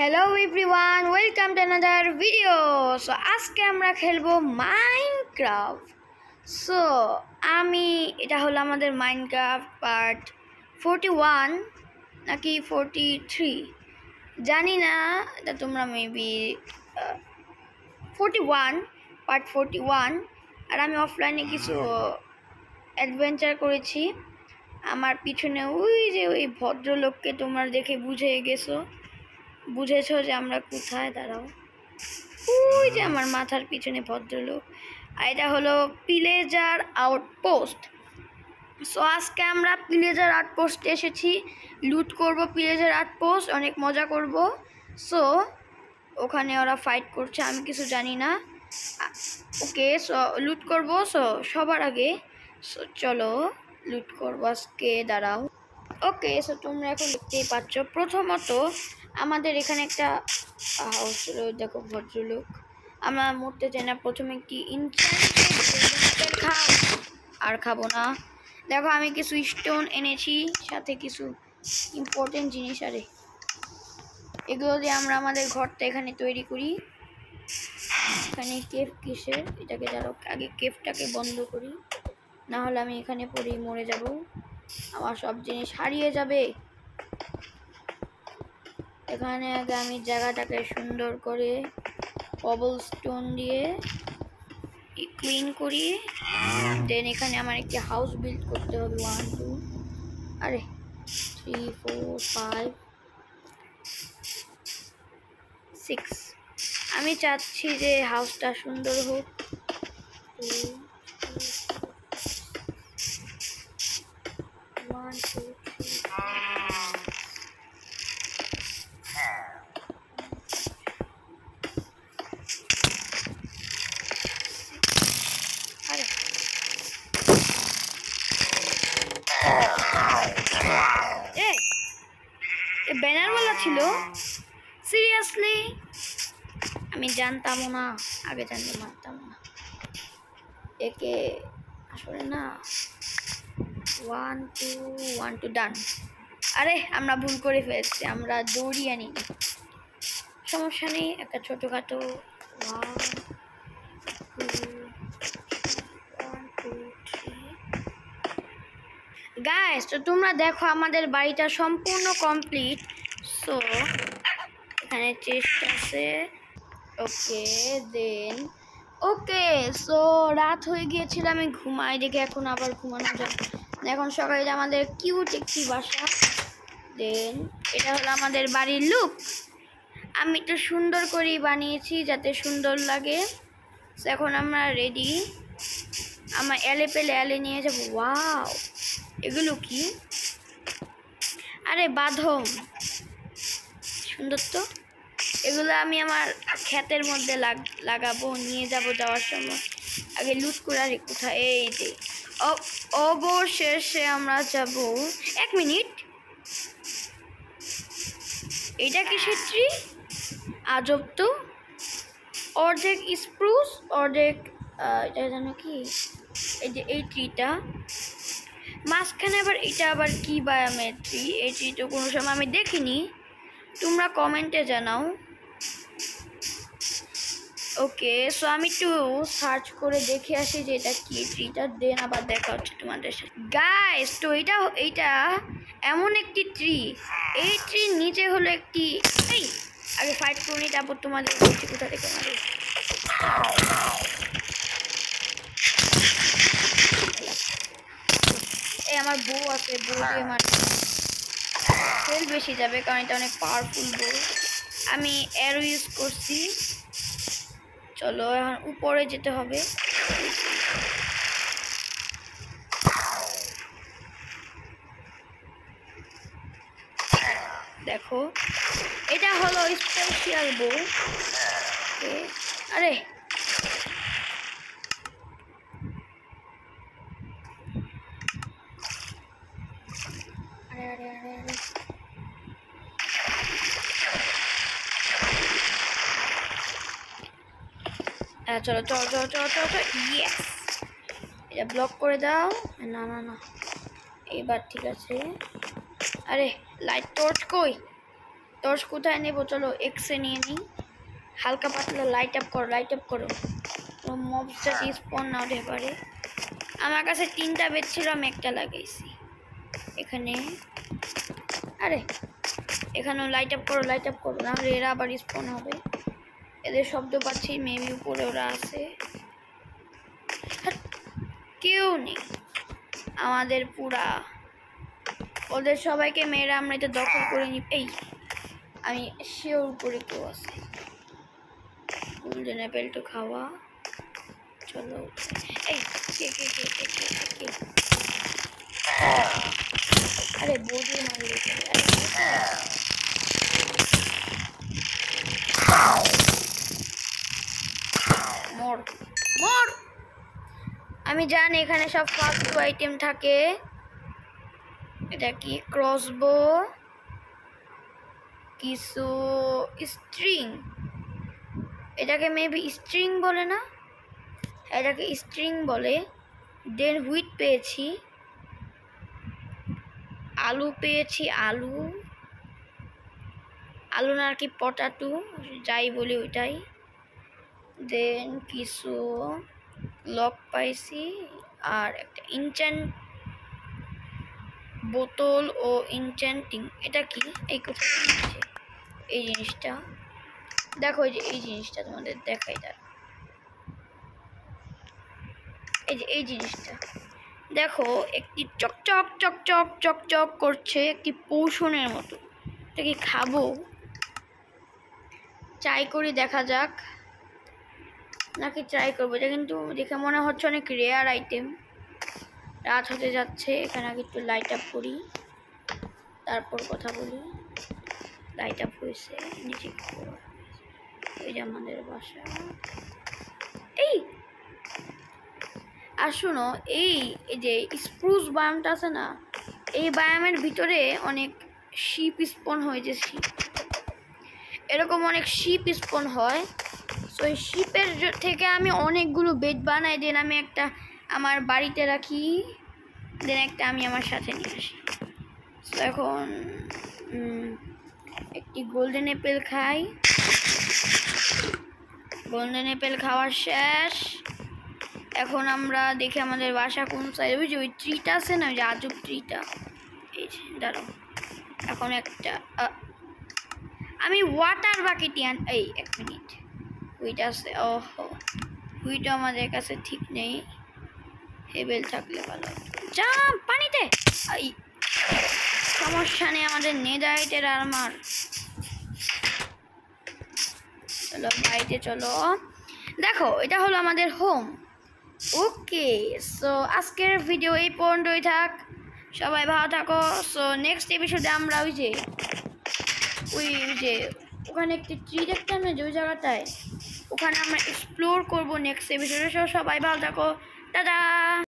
Hello everyone, welcome to another video. So আজকে আমরা খেলবো মাইনক্রাফট। সো এটা হলো আমাদের মাইনক্রাফট পার্ট 41 নাকি 43 জানি না, এটা তোমরা মেবি 41 পার্ট 41। আর আমি অফলাইনে কিছু অ্যাডভেঞ্চার করেছি। আমার পিছনে ওই ভদ্রলোককে তোমরা দেখে বুঝেছো যে আমরা কোথায়। দাঁড়াও, ওই যে আমার মাথার পিছনে ভদ্রলোক। আর এটা হলো ভিলেজার আউটপোস্ট। সো আজকে আমরা ভিলেজার আউটপোস্টে এসেছি, লুট করব ভিলেজার আউটপোস্ট, অনেক মজা করব। সো ওখানে ওরা ফাইট করছে, আমি কিছু জানি না। ওকে, সো লুট করব। সো সবার আগে চলো লুট করবো আজকে। দাঁড়াও। ওকে, সো তোমরা এখন দেখতেই পাচ্ছ, প্রথমত আমাদের এখানে একটা হাউস ছিল। দেখো ভদ্রলোক, আমরা মরতে চাই না। প্রথমে একটি ইনচ্যান্টেড আর খাবো না। দেখো আমি কিছু স্টোন এনেছি, সাথে কিছু ইম্পর্টেন্ট জিনিস। আরে এগুলো দিয়ে আমরা আমাদের ঘরটা এখানে তৈরি করি। এখানে কেভ কিসের, এটাকে যারা আগে কেভটাকে বন্ধ করি, না হলে আমি এখানে পড়েই মরে যাব, আমার সব জিনিস হারিয়ে যাবে। এখানে আগে আমি জায়গাটাকে সুন্দর করে কবল স্টোন দিয়ে ক্লিন করি। দেন এখানে আমার একটি হাউস বিল্ড করতে হবে। 1 2 আরে 3 4 5 6। আমি চাচ্ছি যে হাউসটা সুন্দর হোক। 1 2 3 ব্যানারওয়ালা ছিল, সিরিয়াসলি? আমি জানতামও না, আগে জানতে পারতাম না একে আসলে না। 1 2 ডান। আরে আমরা ভুল করে ফেলছি, আমরা দৌড়ি আনি, সমস্যা নেই। একটা ছোটোখাটো 1 2 3। গাইস, তো তোমরা দেখো আমাদের বাড়িটা সম্পূর্ণ কমপ্লিট। সো এখানে চেস্ট আছে। ওকে, সো রাত হয়ে গিয়েছিল, আমি ঘুমাই দেখে এখন আবার ঘুমানো যায়। এখন সকালে আমাদের কিউট একটি বাসা। দেন এটা হলো আমাদের বাড়ির লুক। আমি একটু সুন্দর করেই বানিয়েছি যাতে সুন্দর লাগে। এখন আমরা রেডি, আমার এলে নিয়ে যাবো। ওয়াও, এগুলো কি? আরে বাঁধম, সুন্দর তো। এগুলো আমি আমার ক্ষেতের মধ্যে লাগাবো, নিয়ে যাওয়ার সময়। আগে লুট করে। আরে কোথায়? এই যে অবশেষে আমরা যাব। 1 মিনিট, এটা কিসের ট্রি? আজব তো, অর্ধেক স্প্রুস অর্ধেক এটা জানো কি? এই যে এই ট্রিটা মাঝখানে আবার এটা আবার কি বায়োমের ট্রি? এই ট্রি তো কোনো সময় আমি দেখিনি, তোমরা কমেন্টে জানাও। ওকে, সো আমি একটু সার্চ করে দেখে আসি যে এটা কি ট্রিটা, দেন আবার দেখা হচ্ছে তোমাদের সাথে। গাইস, তো এইটা এমন একটি ট্রি, এই ট্রির নিচে হলো একটি, এই আগে ফাইট করে নি, তারপর তোমাদের বলছি কোথা থেকে মারি। এই আমার বউ আছে, বউ দিয়ে আমার হেল বেশি যাবে, কারণ এটা অনেক পাওয়ারফুল বউ। আমি অ্যারো ইউজ করছি। চলো এখন উপরে যেতে হবে। দেখো এটা হলো স্পেশাল বউ। আরে আরে আরে আরে আরে চলো চলো চলো চলো চলো চলো। ইয়েস, এটা ব্লক করে দাও। না না না, এবার ঠিক আছে। আরে লাইট টর্চ কই? টর্চ কোথায় নেবো? চলো এক্সে নিয়ে নিই। হালকা পাতলা লাইট আপ করো মবস যাতে স্পন না হতে পারে। আমার কাছে 3টা বেড ছিল, আমি একটা লাগাইছি এখানে। আরে এখানেও লাইট আপ করো নাহলে এরা আবার স্পন হবে। এদের শব্দ পাচ্ছি, মেবি উপরে ওরা আছে। কেউ নেই আমাদের পুরা, ওদের সবাইকে মেয়েরা আমরা এটা দখল করে নি। এই আমি শিওর উপরে কেউ আছে। গোল্ডেন অ্যাপেল তো খাওয়া। চলো এই কে আরে বডি মারলে মর মর। আমি জানি এখানে সব ফাস্ট আইটেম থাকে। এটা কি? ক্রসবো, কিছু স্ট্রিং, এটাকে মেবি স্ট্রিং বলে না, এটাকে স্ট্রিং বলে। দেন হুইট পেয়েছি, আলু পেয়েছি, আলু না আর কি, পটাটো যাই বলি ওইটাই। দেন কিছু লক পাইছি আর একটা ইনচ্যান্ট বোতল ও ইনচ্যান্টিং। এটা কি? এই কোথায় এই জিনিসটা দেখো, এই জিনিসটা তোমাদের দেখাই। এই জিনিসটা দেখো, একটি চকচক করছে, একটি পোষণের মতো। এটা কি খাবো? ট্রাই করি, দেখা যাক নাকি ট্রাই করবো। এটা কিন্তু দেখে মনে হচ্ছে অনেক রেয়ার আইটেম। রাত হতে যাচ্ছে, এখানে আগে একটু লাইট আপ করি, তারপর কথা বলি। লাইট আপ হয়েছে, নিচে ওই যে আমাদের বাসা। এই আর শুনো, এই যে স্প্রুস বায়ামটা আছে না, এই বায়ামের ভিতরে অনেক শিপ স্পন হয়েছে। এরকম অনেক শিপ স্পন হয়। সো এই শিপের থেকে আমি অনেকগুলো বেড বানাই। দেন আমি একটা আমার বাড়িতে রাখি, দেন একটা আমি আমার সাথে নিয়ে আসি। সো এখন একটি গোল্ডেন অ্যাপেল খাই। গোল্ডেন অ্যাপেল খাওয়া শেষ। এখন আমরা দেখি আমাদের বাসা কোন সাইড। ওই যে ওই ট্রিটা আছে না, ওই যে আজব ট্রিটা, এই যে দাঁড়াও। এখন একটা আমি ওয়াটার বাকেট এই 1 মিনিট। হুইট আছে, ওহো হুইটও আমাদের কাছে ঠিক নেই। হেবেল থাকলে ভালো। যা পানিতে, এই সমস্যা নেই, আমাদের নেদাইটের আর্মার। চলো বাড়িতে চলো। দেখো এটা হলো আমাদের হোম। ওকে, সো আজকের ভিডিও এই পর্যন্তই থাক। সবাই ভালো থাকো। সো নেক্সট এপিসোডে আমরা ওই যে ওখানে একটি ট্রি দেখতাম না, যে ওই জায়গাটায়, ওখানে আমরা এক্সপ্লোর করবো নেক্সট এপিসোডে। সবাই ভালো থাকো, টাটা।